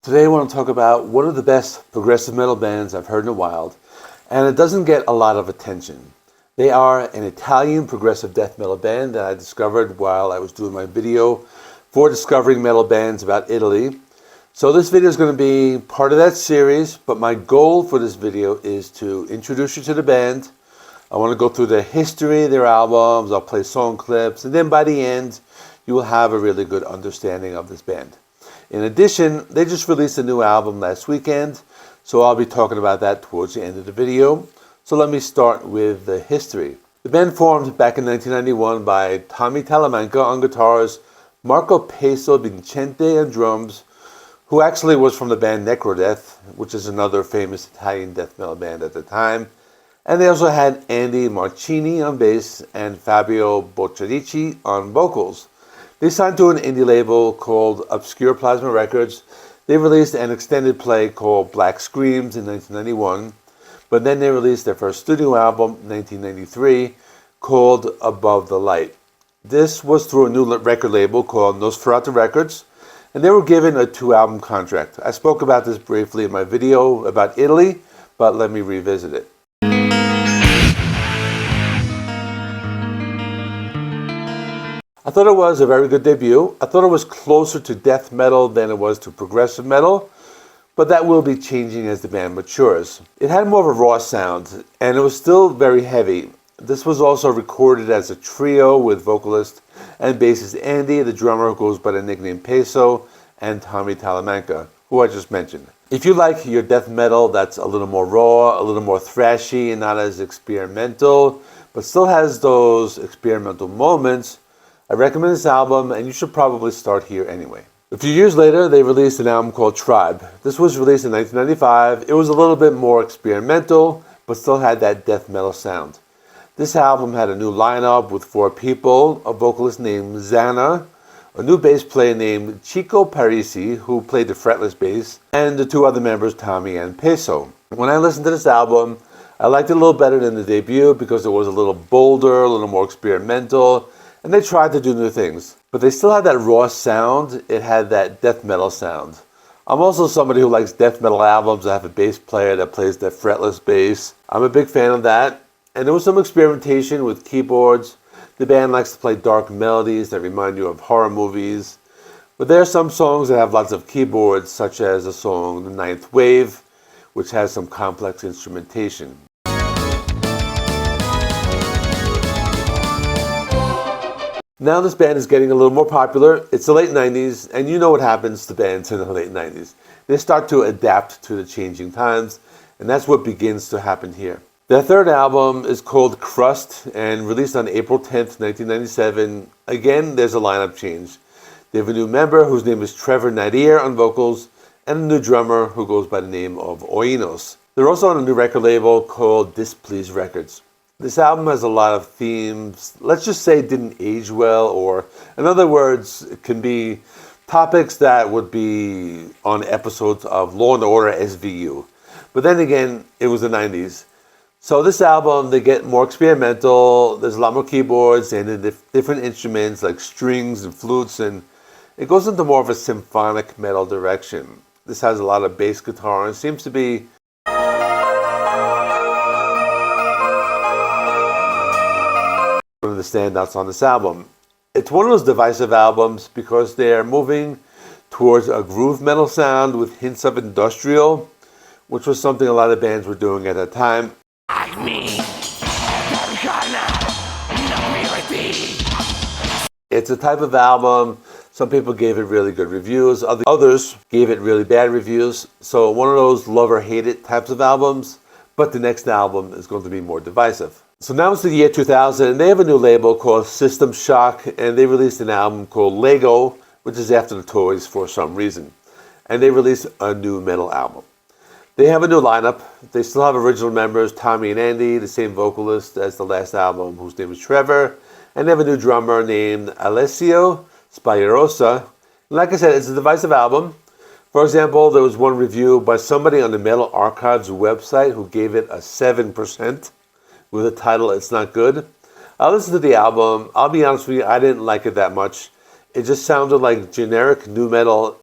Today I want to talk about one of the best progressive metal bands I've heard in a while, and it doesn't get a lot of attention. They are an Italian progressive death metal band that I discovered while I was doing my video for discovering metal bands about Italy. So this video is going to be part of that series, but my goal for this video is to introduce you to the band. I want to go through the history of their albums, I'll play song clips, and then by the end you will have a really good understanding of this band. In addition, they just released a new album last weekend, so I'll be talking about that towards the end of the video. So let me start with the history. The band formed back in 1991 by Tommy Talamanca on guitars, Marco Peso Vincente on drums, who actually was from the band Necrodeath, which is another famous Italian death metal band at the time. And they also had Andy Marcini on bass and Fabio Bocciarici on vocals. They signed to an indie label called Obscure Plasma Records. They released an extended play called Black Screams in 1991, but then they released their first studio album in 1993 called Above the Light. This was through a new record label called Nosferatu Records, and they were given a 2-album contract. I spoke about this briefly in my video about Italy, but let me revisit it. I thought it was a very good debut. I thought it was closer to death metal than it was to progressive metal, but that will be changing as the band matures. It had more of a raw sound, and it was still very heavy. This was also recorded as a trio with vocalist and bassist Andy, the drummer who goes by the nickname Peso, and Tommy Talamanca, who I just mentioned. If you like your death metal that's a little more raw, a little more thrashy, and not as experimental, but still has those experimental moments, I recommend this album, and you should probably start here anyway. A few years later, they released an album called Tribe. This was released in 1995. It was a little bit more experimental, but still had that death metal sound. This album had a new lineup with 4 people, a vocalist named Zana, a new bass player named Chico Parisi, who played the fretless bass, and the 2 other members, Tommy and Peso. When I listened to this album, I liked it a little better than the debut because it was a little bolder, a little more experimental, and they tried to do new things, but they still had that raw sound. It had that death metal sound. I'm also somebody who likes death metal albums that have a bass player that plays that fretless bass. I'm a big fan of that, and there was some experimentation with keyboards. The band likes to play dark melodies that remind you of horror movies, but there are some songs that have lots of keyboards, such as the song The Ninth Wave, which has some complex instrumentation. Now this band is getting a little more popular. It's the late 90s, and you know what happens to bands in the late 90s. They start to adapt to the changing times, and that's what begins to happen here. Their third album is called Crust, and released on April 10th, 1997. Again, there's a lineup change. They have a new member whose name is Trevor Nadir on vocals, and a new drummer who goes by the name of Oinos. They're also on a new record label called Displeased Records. This album has a lot of themes, let's just say didn't age well, or in other words, it can be topics that would be on episodes of Law & Order SVU. But then again, it was the 90s. So this album, they get more experimental, there's a lot more keyboards and different instruments like strings and flutes, and it goes into more of a symphonic metal direction. This has a lot of bass guitar and seems to be one of the standouts on this album. It's one of those divisive albums because they're moving towards a groove metal sound with hints of industrial, which was something a lot of bands were doing at that time. It's a type of album, some people gave it really good reviews, others gave it really bad reviews. So one of those love or hate it types of albums, but the next album is going to be more divisive. So now it's the year 2000, and they have a new label called System Shock, and they released an album called Lego, which is after the toys for some reason. And they released a new metal album. They have a new lineup. They still have original members, Tommy and Andy, the same vocalist as the last album, whose name is Trevor. And they have a new drummer named Alessio Spirosa. Like I said, it's a divisive album. For example, there was one review by somebody on the Metal Archives website who gave it a 7%. With the title, It's Not Good. I listened to the album. I'll be honest with you, I didn't like it that much. It just sounded like generic nu metal.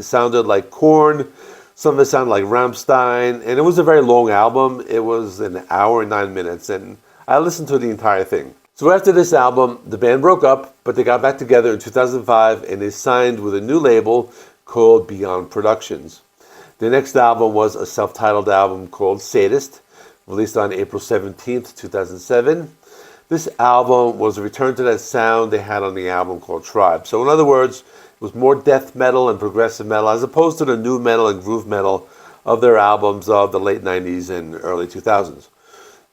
It sounded like Korn. Some of it sounded like Rammstein. And it was a very long album. It was an hour and 9 minutes. And I listened to the entire thing. So after this album, the band broke up, but they got back together in 2005 and they signed with a new label called Beyond Productions. Their next album was a self-titled album called Sadist, released on April 17th, 2007. This album was a return to that sound they had on the album called Tribe. So in other words, it was more death metal and progressive metal as opposed to the new metal and groove metal of their albums of the late 90s and early 2000s.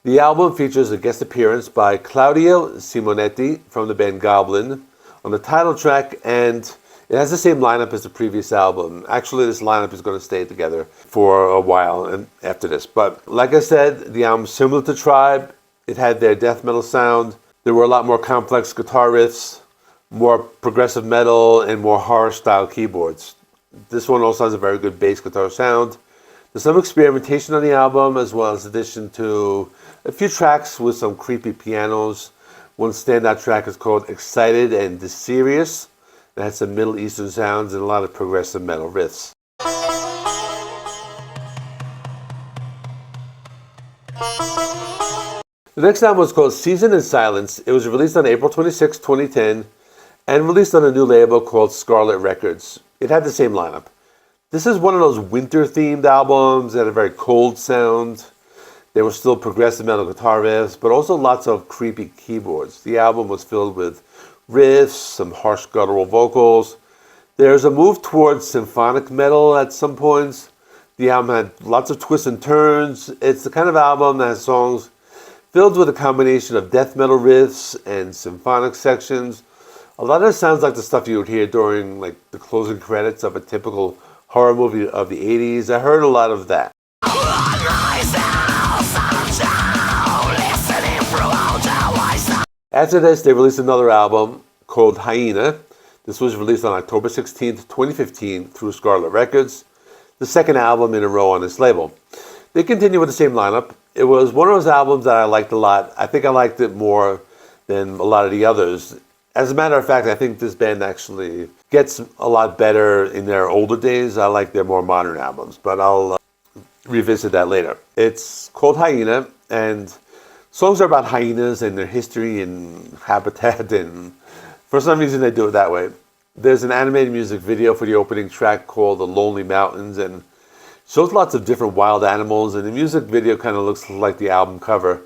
The album features a guest appearance by Claudio Simonetti from the band Goblin on the title track, and it has the same lineup as the previous album. Actually, this lineup is going to stay together for a while and after this. But like I said, the album's similar to Tribe. It had their death metal sound. There were a lot more complex guitar riffs, more progressive metal, and more horror-style keyboards. This one also has a very good bass guitar sound. There's some experimentation on the album, as well as addition to a few tracks with some creepy pianos. One standout track is called Excited and Serious. It had some Middle Eastern sounds and a lot of progressive metal riffs. The next album was called Season in Silence. It was released on April 26, 2010, and released on a new label called Scarlet Records. It had the same lineup. This is one of those winter-themed albums that had a very cold sound. There were still progressive metal guitar riffs, but also lots of creepy keyboards. The album was filled with riffs, some harsh guttural vocals. There's a move towards symphonic metal at some points. The album had lots of twists and turns. It's the kind of album that has songs filled with a combination of death metal riffs and symphonic sections. A lot of it sounds like the stuff you would hear during like the closing credits of a typical horror movie of the 80s. I heard a lot of that. After this, they released another album called Hyena. This was released on October 16th, 2015 through Scarlet Records, the second album in a row on this label. They continue with the same lineup. It was one of those albums that I liked a lot. I think I liked it more than a lot of the others. As a matter of fact, I think this band actually gets a lot better in their older days. I like their more modern albums, but I'll revisit that later. It's called Hyena, and songs are about hyenas and their history and habitat, and for some reason they do it that way. There's an animated music video for the opening track called The Lonely Mountains, and shows lots of different wild animals, and the music video kind of looks like the album cover.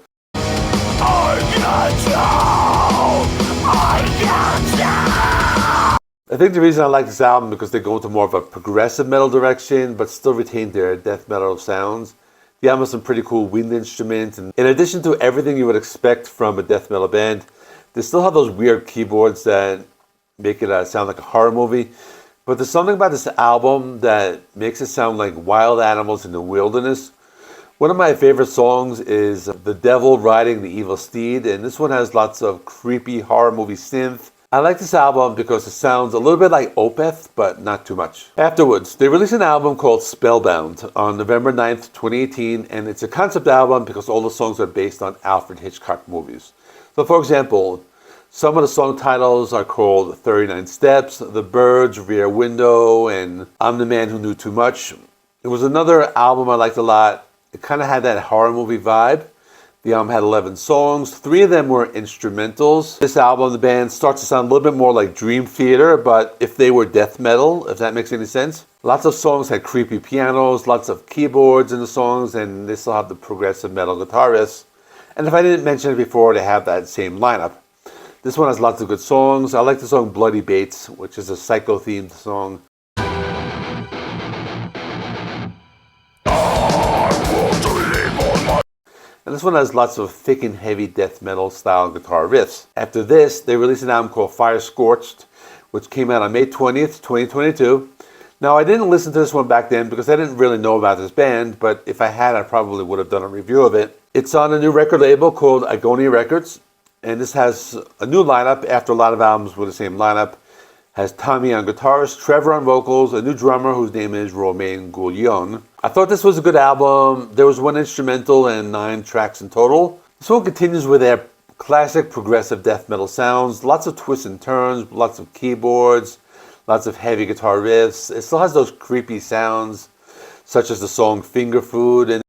I think the reason I like this album is because they go into more of a progressive metal direction, but still retain their death metal sounds. The album has some pretty cool wind instruments, and in addition to everything you would expect from a death metal band, they still have those weird keyboards that make it sound like a horror movie. But there's something about this album that makes it sound like wild animals in the wilderness. One of my favorite songs is The Devil Riding the Evil Steed, and this one has lots of creepy horror movie synth. I like this album because it sounds a little bit like Opeth, but not too much. Afterwards, they released an album called Spellbound on November 9th, 2018, and it's a concept album because all the songs are based on Alfred Hitchcock movies. So for example, some of the song titles are called 39 Steps, The Birds, Rear Window, and I'm the Man Who Knew Too Much. It was another album I liked a lot. It kind of had that horror movie vibe. The album had 11 songs. 3 of them were instrumentals. This album, the band starts to sound a little bit more like Dream Theater, but if they were death metal, if that makes any sense. Lots of songs had creepy pianos, lots of keyboards in the songs, and they still have the progressive metal guitarists. And if I didn't mention it before, they have that same lineup. This one has lots of good songs. I like the song Bloody Bates, which is a psycho-themed song. And this one has lots of thick and heavy death metal style guitar riffs. After this, they released an album called Fire Scorched, which came out on May 20th, 2022. Now, I didn't listen to this one back then because I didn't really know about this band, but if I had, I probably would have done a review of it. It's on a new record label called Agonia Records, and this has a new lineup after a lot of albums with the same lineup. Has Tommy on guitars, Trevor on vocals, a new drummer whose name is Romain Goulion. I thought this was a good album. There was 1 instrumental and 9 tracks in total. This one continues with their classic progressive death metal sounds. Lots of twists and turns, lots of keyboards, Lots of heavy guitar riffs. It still has those creepy sounds, such as the song Finger Food. And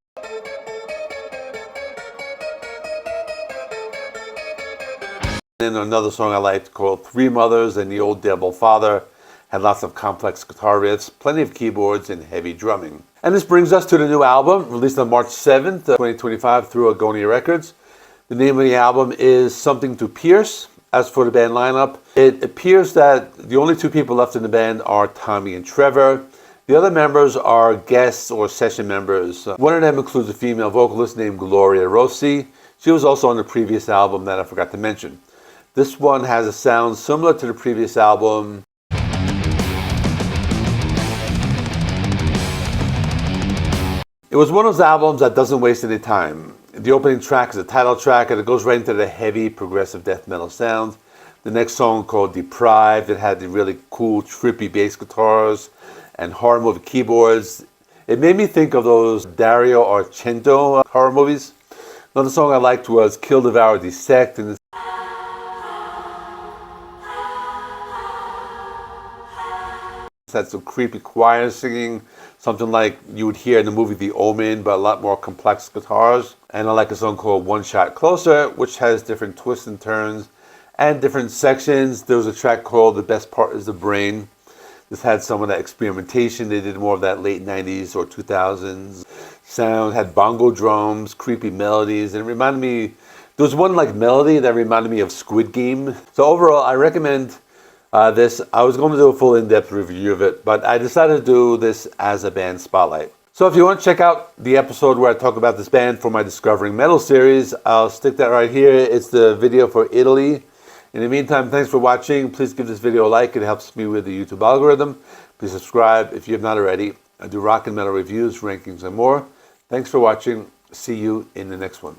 then another song I liked called Three Mothers and the Old Devil Father had lots of complex guitar riffs, plenty of keyboards, and heavy drumming. And this brings us to the new album, released on March 7th, 2025 through Agonia Records. The name of the album is Something to Pierce. As for the band lineup, it appears that the only two people left in the band are Tommy and Trevor. The other members are guests or session members. One of them includes a female vocalist named Gloria Rossi. She was also on the previous album that I forgot to mention. This one has a sound similar to the previous album. It was one of those albums that doesn't waste any time. The opening track is a title track and it goes right into the heavy progressive death metal sound. The next song called Deprived, it had the really cool trippy bass guitars and horror movie keyboards. It made me think of those Dario Argento horror movies. Another song I liked was Kill, Devour, Dissect. And had some creepy choir singing, something like you would hear in the movie The Omen, but a lot more complex guitars. And I like a song called One Shot Closer, which has different twists and turns and different sections. There was a track called The Best Part Is the Brain. This had some of that experimentation. They did more of that late 90s or 2000s sound, had bongo drums, creepy melodies, and it reminded me, there was one like melody that reminded me of Squid Game. So overall, I recommend this. I was going to do a full in-depth review of it, but I decided to do this as a band spotlight. So if you want to check out the episode where I talk about this band for my Discovering Metal series, I'll stick that right here. It's the video for Italy. In the meantime, thanks for watching. Please give this video a like. It helps me with the YouTube algorithm. Please subscribe if you have not already. I do rock and metal reviews, rankings, and more. Thanks for watching. See you in the next one.